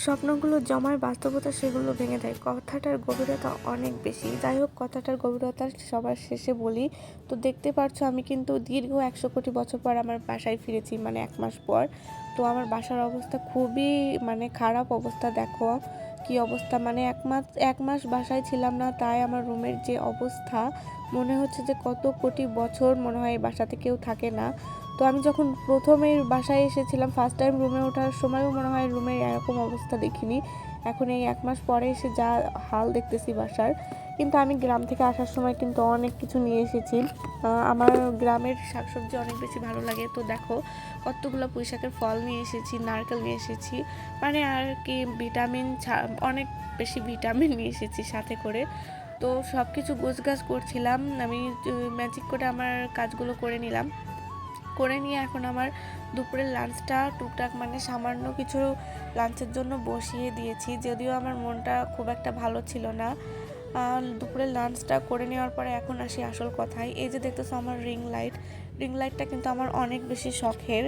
স্বপ্নগুলো জমায় বাস্তবতা সেগুলো ভেঙে দেয়। কথাটার গভীরতা অনেক বেশি। যাই হোক, কথাটার গভীরতা সবার শেষে বলি। তো দেখতে পারছো আমি কিন্তু দীর্ঘ 100 কোটি বছর পর আমার বাসায় ফিরেছি, মানে 1 মাস পর। তো আমার বাসার অবস্থা খুবই খারাপ অবস্থা। দেখো কি অবস্থা, 1 মাস বাসায় ছিলাম না, তাই আমার রুমের যে অবস্থা, মনে হচ্ছে যে কত কোটি বছর মনে হয় এই বাসাতে কেউ থাকে না। তো আমি যখন প্রথমে বাসায় এসেছিলাম, ফার্স্ট টাইম রুমে ওঠার সময়ও মনে হয় রুমের এরকম অবস্থা দেখিনি। এখন এই 1 মাস পরে এসে যা হাল দেখতেছি বাসার। কিন্তু আমি গ্রাম থেকে আসার সময় কিন্তু অনেক কিছু নিয়ে এসেছি। আমার গ্রামের শাকসবজি অনেক বেশি ভালো লাগে। তো দেখো কতগুলো পুঁইশাকের ফল নিয়ে এসেছি, নারকেল নিয়ে এসেছি, আর কি অনেক বেশি ভিটামিন নিয়ে এসেছি সাথে করে। তো সব কিছু গোছগাছ করছিলাম আমি, ম্যাজিক করে আমার কাজগুলো করে নিয়ে এখন আমার দুপুরের লাঞ্চটা টুকটাক সামান্য কিছু লাঞ্চের জন্য বসিয়ে দিয়েছি, যদিও আমার মনটা খুব একটা ভালো ছিল না। দুপুরের লাঞ্চটা করে নেওয়ার পরে এখন আসি আসল কথায়। এই যে দেখতেছো আমার রিং লাইটটা কিন্তু আমার অনেক বেশি শখের।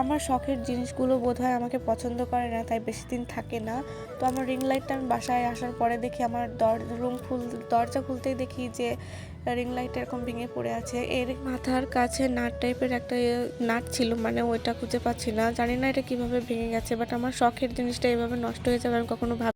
আমার শখের জিনিসগুলো বোধহয় আমাকে পছন্দ করে না, তাই বেশি দিন থাকে না। তো আমার রিং লাইটটা আমি বাসায় আসার পরে দেখি আমার দরজা খুলতেই দেখি যে রিং লাইট এরকম ভেঙে পড়ে আছে। এর মাথার কাছে নাট টাইপের একটা নাট ছিল, ওইটা খুঁজে পাচ্ছি না, জানি না এটা কিভাবে ভেঙে গেছে। বাট আমার শখের জিনিসটা এভাবে নষ্ট হয়ে যাবে আমি কখনো